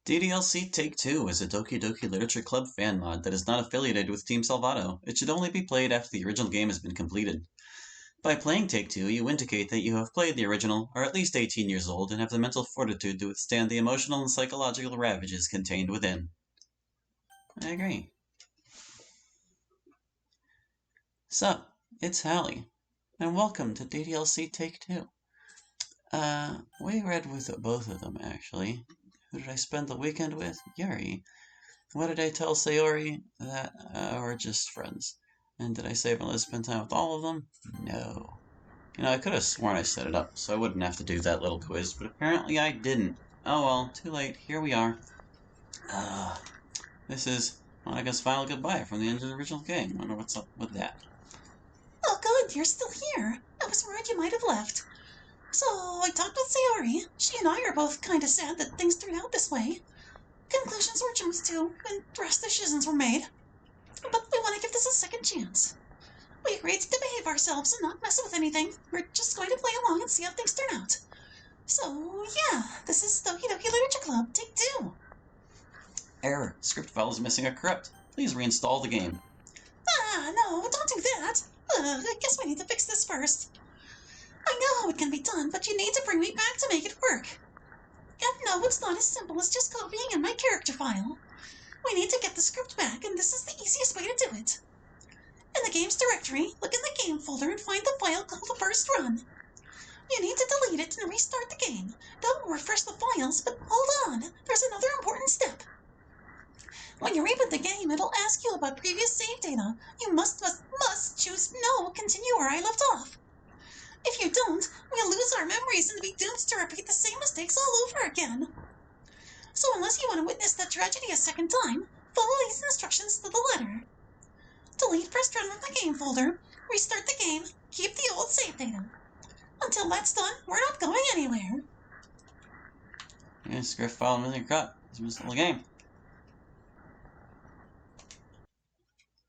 DDLC Take 2 is a Doki Doki Literature Club fan mod that is not affiliated with Team Salvato. It should only be played after the original game has been completed. By playing Take 2, you indicate that you have played the original, are at least 18 years old, and have the mental fortitude to withstand the emotional and psychological ravages contained within. I agree. So, it's Hallie, and welcome to DDLC Take 2. We read with both of them, actually. Who did I spend the weekend with? Yuri. What did I tell Sayori? That we're just friends. And did I say I'm going to spend time with all of them? No. You know, I could have sworn I set it up, so I wouldn't have to do that little quiz, but apparently I didn't. Oh well, too late. Here we are. This is Monica's final goodbye from the end of the original game. I wonder what's up with that. Oh good, you're still here. I was worried you might have left. So, I talked with Sayori. She and I are both kinda sad that things turned out this way. Conclusions were jumped to, and rash decisions were made. But we want to give this a second chance. We agreed to behave ourselves and not mess with anything. We're just going to play along and see how things turn out. So, yeah, this is Doki Doki Literature Club, Take 2. Error. Script file is missing or corrupt. Please reinstall the game. No, don't do that. I guess we need to fix this first. I know how it can be done, but you need to bring me back to make it work. And no, it's not as simple as just copying in my character file. We need to get the script back, and this is the easiest way to do it. In the game's directory, look in the game folder and find the file called the first run. You need to delete it and restart the game. That will refresh the files, but hold on, there's another important step. When you reboot the game, it'll ask you about previous save data. You must choose no, continue where I left off. If you don't, we'll lose our memories and be doomed to repeat the same mistakes all over again. So unless you want to witness that tragedy a second time, follow these instructions to the letter. Delete first run from the game folder, restart the game, keep the old save data. Until that's done, we're not going anywhere. Yeah, script file missing or corrupt. It's missing the game.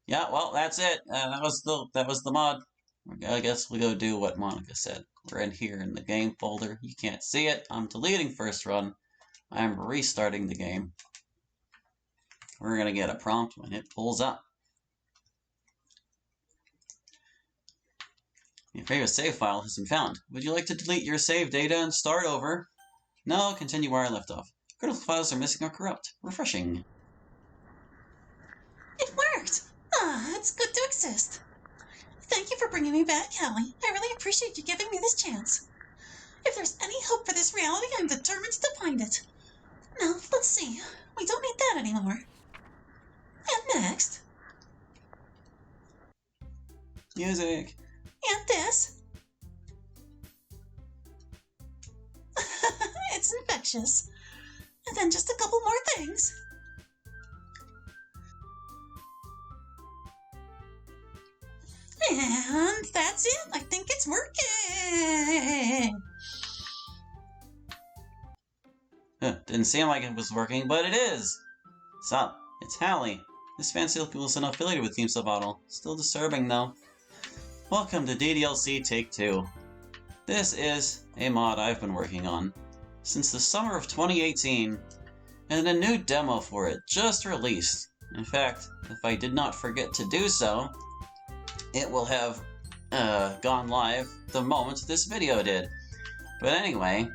Yeah, well, that's it. That was the mod. I guess we'll go do what Monica said. We're in here in the game folder. You can't see it. I'm deleting first run. I'm restarting the game. We're going to get a prompt when it pulls up. Your favorite save file has been found. Would you like to delete your save data and start over? No, continue where I left off. Critical files are missing or corrupt. Refreshing. It worked! It's good to exist. Thank you for bringing me back, Hallie. I really appreciate you giving me this chance. If there's any hope for this reality, I'm determined to find it. Now, let's see. We don't need that anymore. And next... Music! And this... It's infectious. And then just a couple more things. And that's it. I think it's working. Didn't seem like it was working, but it is. Sup? It's Hallie. This fancy looking is not affiliated with Team Salvato. Still disturbing though. Welcome to DDLC Take 2. This is a mod I've been working on since the summer of 2018, and a new demo for it just released. In fact, if I did not forget to do so, it will have gone live the moment this video did. But anyway,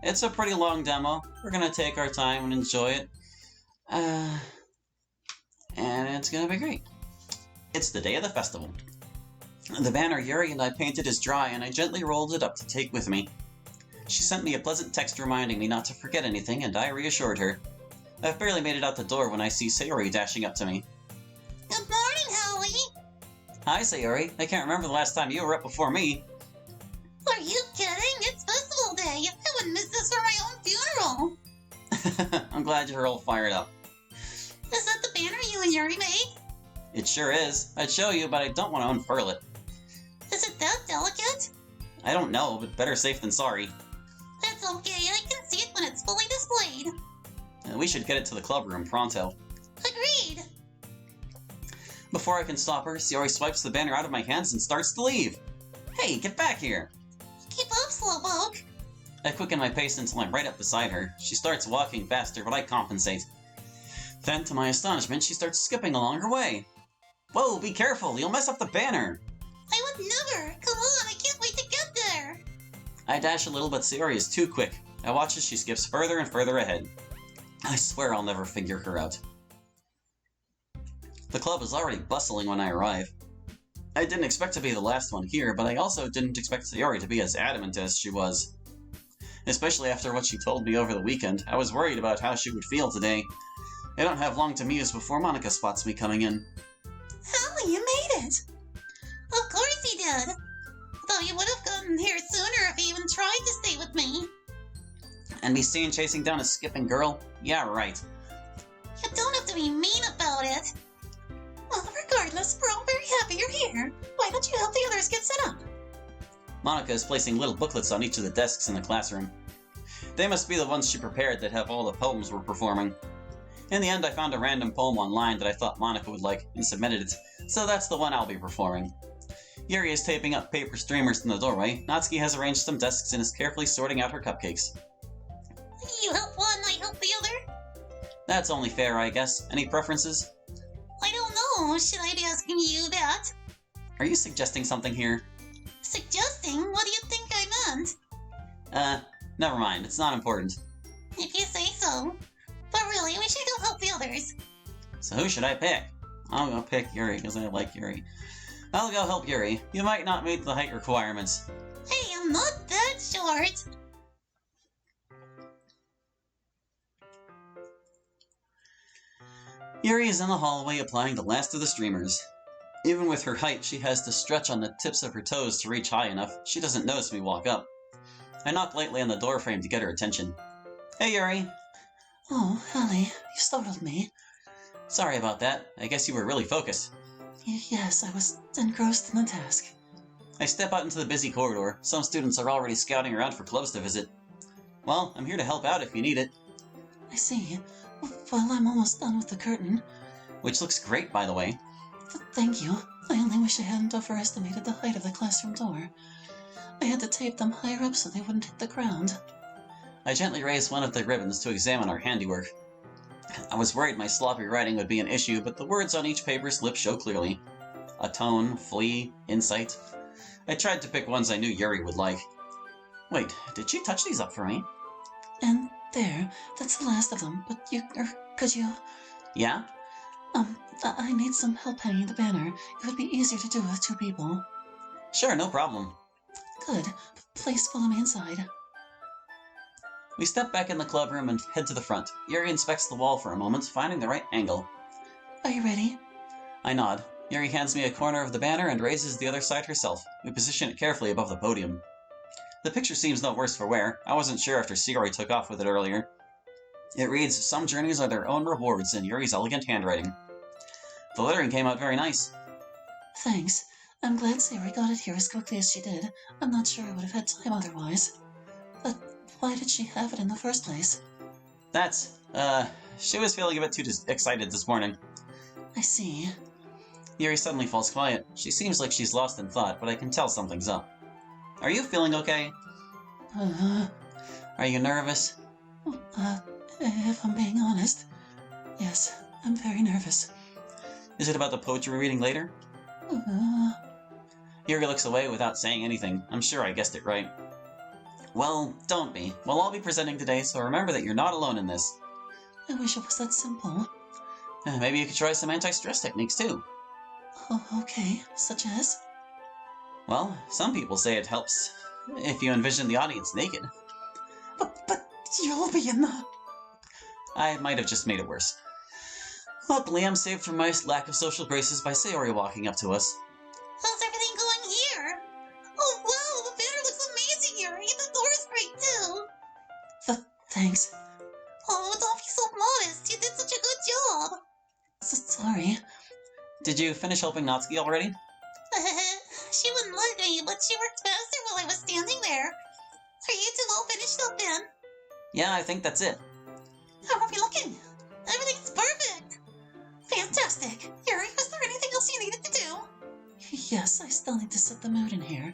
it's a pretty long demo. We're going to take our time and enjoy it. And it's going to be great. It's the day of the festival. The banner Yuri and I painted is dry, and I gently rolled it up to take with me. She sent me a pleasant text reminding me not to forget anything, and I reassured her. I've barely made it out the door when I see Sayori dashing up to me. Good morning, Hallie! Hi, Sayori. I can't remember the last time you were up before me. Are you kidding? It's festival day! I wouldn't miss this for my own funeral! I'm glad you're all fired up. Is that the banner you and Yuri made? It sure is. I'd show you, but I don't want to unfurl it. Is it that delicate? I don't know, but better safe than sorry. That's okay, I can see it when it's fully displayed. We should get it to the club room pronto. Agreed! Before I can stop her, Sayori swipes the banner out of my hands and starts to leave. Hey, get back here! Keep up, Slowpoke! I quicken my pace until I'm right up beside her. She starts walking faster, but I compensate. Then, to my astonishment, she starts skipping along her way. Whoa, be careful, you'll mess up the banner! I would never! Come on, I can't wait to get there! I dash a little, but Sayori is too quick. I watch as she skips further and further ahead. I swear I'll never figure her out. The club is already bustling when I arrive. I didn't expect to be the last one here, but I also didn't expect Sayori to be as adamant as she was. Especially after what she told me over the weekend, I was worried about how she would feel today. I don't have long to muse before Monica spots me coming in. Holly, you made it! Of course he did! Though you would have gotten here sooner if you even tried to stay with me. And be seen chasing down a skipping girl? Yeah, right. You don't have to be mean about it. Well, regardless, we're all very happy you're here. Why don't you help the others get set up? Monica is placing little booklets on each of the desks in the classroom. They must be the ones she prepared that have all the poems we're performing. In the end, I found a random poem online that I thought Monica would like and submitted it, so that's the one I'll be performing. Yuri is taping up paper streamers in the doorway. Natsuki has arranged some desks and is carefully sorting out her cupcakes. You help one, I help the other. That's only fair, I guess. Any preferences? I don't know. Should I be asking you that? Are you suggesting something here? Suggesting? What do you think I meant? Never mind. It's not important. If you say so. But really, we should go help the others. So who should I pick? I'll go pick Yuri, because I like Yuri. I'll go help Yuri. You might not meet the height requirements. Hey, I'm not that short. Yuri is in the hallway applying the last of the streamers. Even with her height, she has to stretch on the tips of her toes to reach high enough. She doesn't notice me walk up. I knock lightly on the doorframe to get her attention. Hey, Yuri! Oh, Holly, you startled me. Sorry about that. I guess you were really focused. Yes, I was engrossed in the task. I step out into the busy corridor. Some students are already scouting around for clubs to visit. Well, I'm here to help out if you need it. I see. Well, I'm almost done with the curtain. Which looks great, by the way. Thank you. I only wish I hadn't overestimated the height of the classroom door. I had to tape them higher up so they wouldn't hit the ground. I gently raise one of the ribbons to examine our handiwork. I was worried my sloppy writing would be an issue, but the words on each paper slip show clearly. Atone, flee, insight. I tried to pick ones I knew Yuri would like. Wait, did she touch these up for me? And there, that's the last of them, but could you... Yeah? I need some help hanging the banner. It would be easier to do with 2 people. Sure, no problem. Good. Please follow me inside. We step back in the club room and head to the front. Yuri inspects the wall for a moment, finding the right angle. Are you ready? I nod. Yuri hands me a corner of the banner and raises the other side herself. We position it carefully above the podium. The picture seems no worse for wear. I wasn't sure after Sayori took off with it earlier. It reads, "Some journeys are their own rewards," in Yuri's elegant handwriting. The lettering came out very nice. Thanks. I'm glad Sayori got it here as quickly as she did. I'm not sure I would have had time otherwise. But why did she have it in the first place? She was feeling a bit too excited this morning. I see. Yuri suddenly falls quiet. She seems like she's lost in thought, but I can tell something's up. Are you feeling okay? Are you nervous? If I'm being honest, yes, I'm very nervous. Is it about the poetry reading later? Yuri looks away without saying anything. I'm sure I guessed it right. Well, don't be. We'll all be presenting today, so remember that you're not alone in this. I wish it was that simple. Maybe you could try some anti-stress techniques too. Oh, okay, such as? Well, some people say it helps if you envision the audience naked. But you'll be in the... I might have just made it worse. Luckily, I'm saved from my lack of social graces by Sayori walking up to us. How's everything going here? Oh, wow, the banner looks amazing, Yuri. The door's great, too. Thanks. Oh, don't be so modest. You did such a good job. Sorry. Did you finish helping Natsuki already? She wouldn't let me, but she worked faster while I was standing there. Are you two all finished up then? Yeah, I think that's it. How are we looking? Everything's perfect. Fantastic. Yuri, was there anything else you needed to do? Yes, I still need to set the mood in here.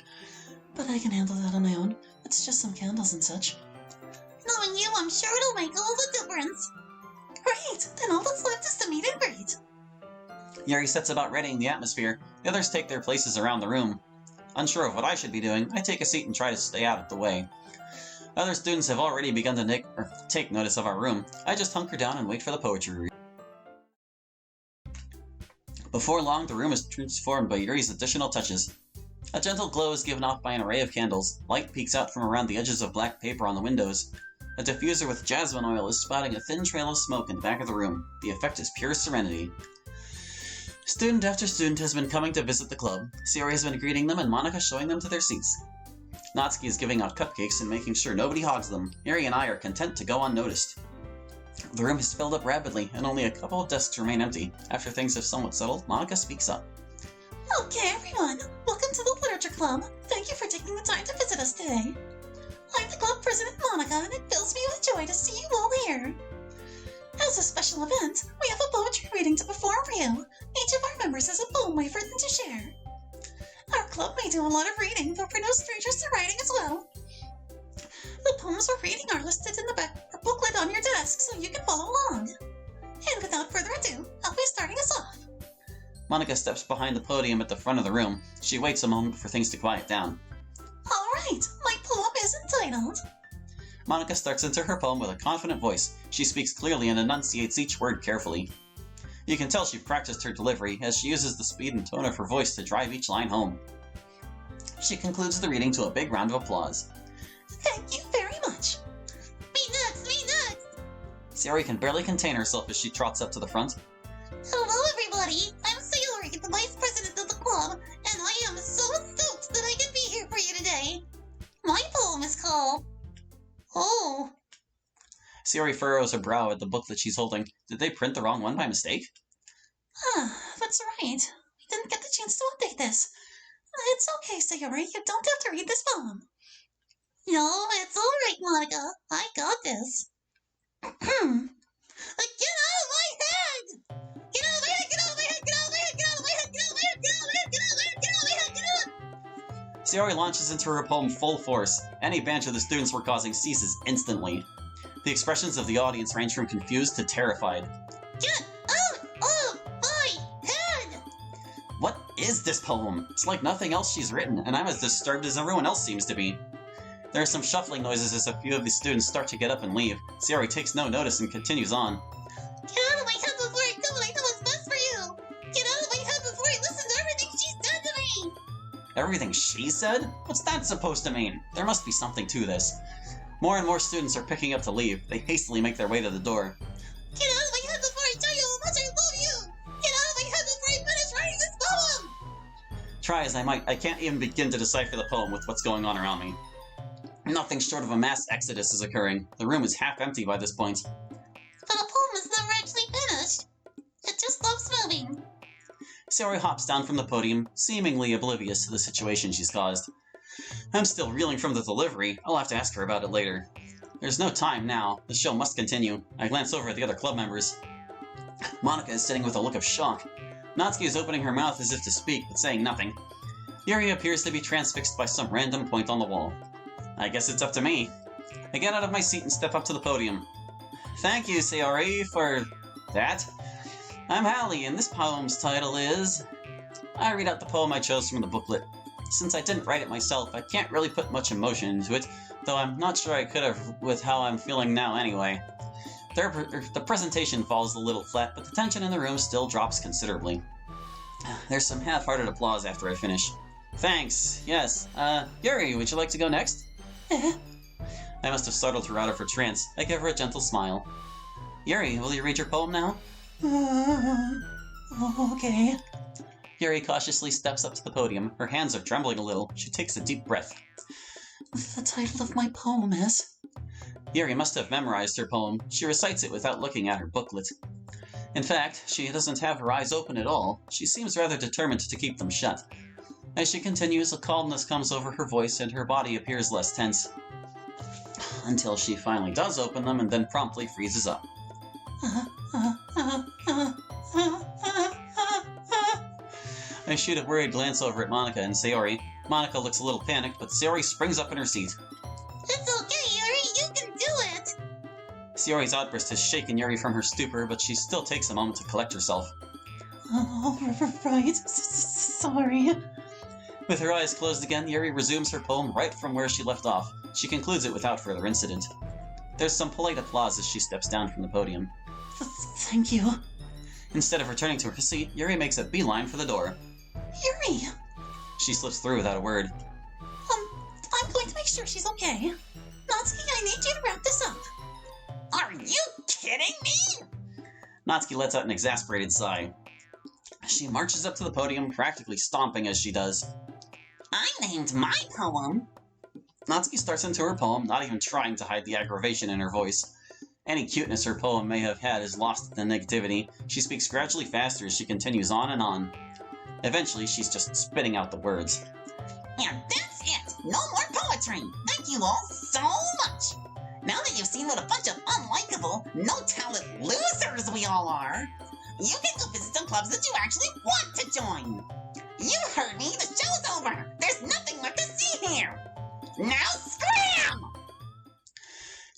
but I can handle that on my own. It's just some candles and such. Knowing you, I'm sure it'll make all the difference. Great! Then all that's left is to meet and greet. Yuri sets about readying the atmosphere. The others take their places around the room. Unsure of what I should be doing, I take a seat and try to stay out of the way. Other students have already begun to take notice of our room. I just hunker down and wait for the poetry read. Before long, the room is transformed by Yuri's additional touches. A gentle glow is given off by an array of candles. Light peeks out from around the edges of black paper on the windows. A diffuser with jasmine oil is spouting a thin trail of smoke in the back of the room. The effect is pure serenity. Student after student has been coming to visit the club. Sayori has been greeting them and Monika showing them to their seats. Natsuki is giving out cupcakes and making sure nobody hogs them. Yuri and I are content to go unnoticed. The room has filled up rapidly, and only a couple of desks remain empty. After things have somewhat settled, Monika speaks up. Okay, everyone. Welcome to the Literature Club. Thank you for taking the time to visit us today. I'm the club president, Monika, and it fills me with joy to see you all here. As a special event, we have a poetry reading to perform for you. Each of our members has a poem we've written to share. Our club may do a lot of reading, but we're no strangers to writing as well. The poems we're reading are listed in the back of the booklet on your desk, so you can follow along. And without further ado, I'll be starting us off. Monika steps behind the podium at the front of the room. She waits a moment for things to quiet down. Alright, my poem is entitled... Monika starts into her poem with a confident voice. She speaks clearly and enunciates each word carefully. You can tell she practiced her delivery, as she uses the speed and tone of her voice to drive each line home. She concludes the reading to a big round of applause. Thank you very much. Me next, me next! Sayori can barely contain herself as she trots up to the front. Hello, everybody. I'm Sayori, the vice president of the club, and I am so stoked that I can be here for you today. My poem is called... Oh. Sayori furrows her brow at the booklet she's holding. Did they print the wrong one by mistake? That's right. We didn't get the chance to update this. It's okay, Sayori. You don't have to read this poem. No, it's alright, Monika. I got this. Get out of my head! Get out of my head! Get out of my head! Get out of my head! Get out of my head! Get out of my head! Get out of my head! Get out of my head! Get out of my head! Get out of my head! Sayori launches into her poem full force. Any banter the students were causing ceases instantly. The expressions of the audience range from confused to terrified. Get out of my head! What is this poem? It's like nothing else she's written, and I'm as disturbed as everyone else seems to be. There are some shuffling noises as a few of the students start to get up and leave. Sayori takes no notice and continues on. Get out of my head before I do what I know is best for you! Get out of my head before I listen to everything she said to me! Everything she said? What's that supposed to mean? There must be something to this. More and more students are picking up to leave. They hastily make their way to the door. Get out of my head before I tell you how much I love you! Get out of my head before I finish writing this poem! Try as I might, I can't even begin to decipher the poem with what's going on around me. Nothing short of a mass exodus is occurring. The room is half empty by this point. But the poem is never actually finished. It just stops moving. Sayori hops down from the podium, seemingly oblivious to the situation she's caused. I'm still reeling from the delivery. I'll have to ask her about it later. There's no time now. The show must continue. I glance over at the other club members. Monika is sitting with a look of shock. Natsuki is opening her mouth as if to speak, but saying nothing. Yuri appears to be transfixed by some random point on the wall. I guess it's up to me. I get out of my seat and step up to the podium. Thank you, Sayori, for that. I'm Hallie, and this poem's title is... I read out the poem I chose from the booklet. Since I didn't write it myself, I can't really put much emotion into it, though I'm not sure I could have with how I'm feeling now anyway. The presentation falls a little flat, but the tension in the room still drops considerably. There's some half-hearted applause after I finish. Thanks, yes. Yuri, would you like to go next? I must have startled her out of her trance. I give her a gentle smile. Yuri, will you read your poem now? Okay. Yuri cautiously steps up to the podium. Her hands are trembling a little. She takes a deep breath. The title of my poem is... Yuri must have memorized her poem. She recites it without looking at her booklet. In fact, she doesn't have her eyes open at all. She seems rather determined to keep them shut. As she continues, a calmness comes over her voice and her body appears less tense. Until she finally does open them and then promptly freezes up. I shoot a worried glance over at Monika and Sayori. Monica looks a little panicked, but Sayori springs up in her seat. It's okay, Yuri, you can do it! Sayori's outburst has shaken Yuri from her stupor, but she still takes a moment to collect herself. Oh, right. Sorry. With her eyes closed again, Yuri resumes her poem right from where she left off. She concludes it without further incident. There's some polite applause as she steps down from the podium. Thank you. Instead of returning to her seat, Yuri makes a beeline for the door. Yuri! She slips through without a word. I'm going to make sure she's okay. Natsuki, I need you to wrap this up. Are you kidding me? Natsuki lets out an exasperated sigh. She marches up to the podium, practically stomping as she does. I named my poem. Natsuki starts into her poem, not even trying to hide the aggravation in her voice. Any cuteness her poem may have had is lost in the negativity. She speaks gradually faster as she continues on and on. Eventually, she's just spitting out the words. And that's it! No more poetry! Thank you all so much! Now that you've seen what a bunch of unlikable, no-talent losers we all are, you can go visit some clubs that you actually want to join! You heard me! The show's over! There's nothing left to see here! Now scram!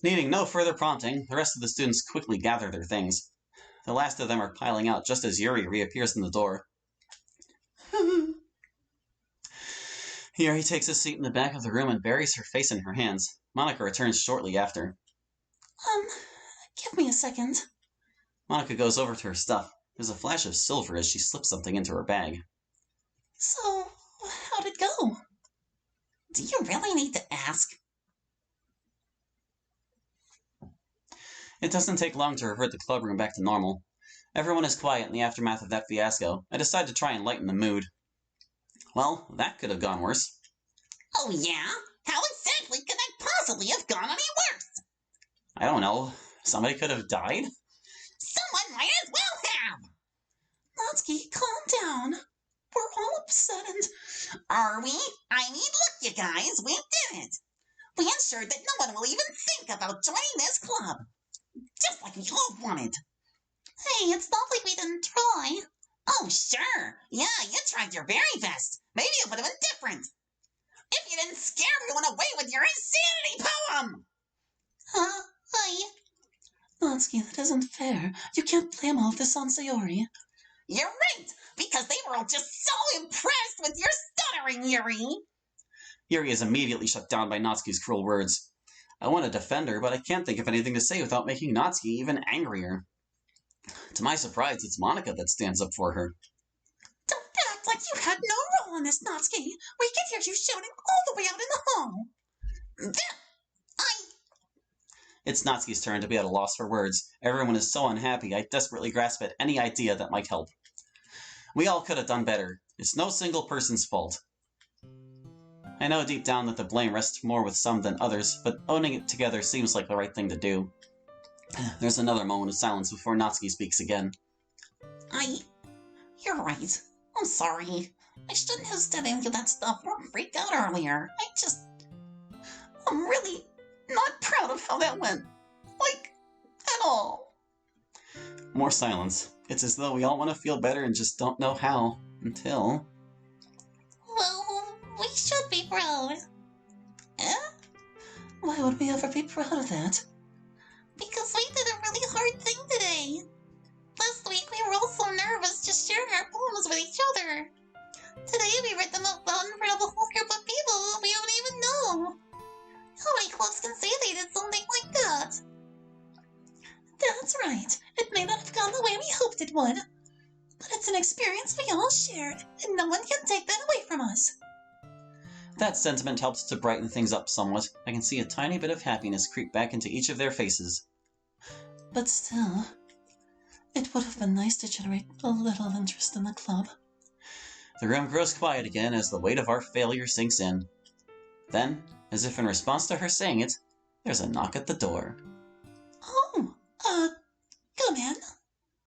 Needing no further prompting, the rest of the students quickly gather their things. The last of them are piling out just as Yuri reappears in the door. Yuri takes a seat in the back of the room and buries her face in her hands. Monica returns shortly after. Give me a second. Monica goes over to her stuff. There's a flash of silver as she slips something into her bag. So, how'd it go? Do you really need to ask? It doesn't take long to revert the clubroom back to normal. Everyone is quiet in the aftermath of that fiasco. I decide to try and lighten the mood. Well, that could have gone worse. Oh yeah? How exactly could that possibly have gone any worse? I don't know. Somebody could have died? Someone might as well have! Natsuki, calm down. We're all upset and... Are we? I mean, look, you guys, we did it! We ensured that no one will even think about joining this club. Just like we all wanted. Hey, it's not like we didn't try. Oh, sure. Yeah, you tried your very best. Maybe it would have been different. If you didn't scare everyone away with your insanity poem! Natsuki, that isn't fair. You can't blame all of this on Sayori. You're right, because they were all just so impressed with your stuttering, Yuri. Yuri is immediately shut down by Natsuki's cruel words. I want to defend her, but I can't think of anything to say without making Natsuki even angrier. To my surprise, it's Monica that stands up for her. Don't act like you had no role in this, Natsuki. We could hear you shouting all the way out in the hall. It's Natsuki's turn to be at a loss for words. Everyone is so unhappy, I desperately grasp at any idea that might help. We all could have done better. It's no single person's fault. I know deep down that the blame rests more with some than others, but owning it together seems like the right thing to do. There's another moment of silence before Natsuki speaks again. You're right. I'm sorry. I shouldn't have said any of that stuff or freaked out earlier. I'm really not proud of how that went. At all. More silence. It's as though we all want to feel better and just don't know how. Until... Well, we should be proud. Eh? Why would we ever be proud of that? Because we did a really hard thing today. Last week we were all so nervous just sharing our poems with each other. Today we read them out loud in front of a whole group of people we don't even know. How many clubs can say they did something like that? That's right. It may not have gone the way we hoped it would. But it's an experience we all shared, and no one can take that away from us. That sentiment helps to brighten things up somewhat. I can see a tiny bit of happiness creep back into each of their faces. But still, it would have been nice to generate a little interest in the club. The room grows quiet again as the weight of our failure sinks in. Then, as if in response to her saying it, there's a knock at the door. Oh, come in.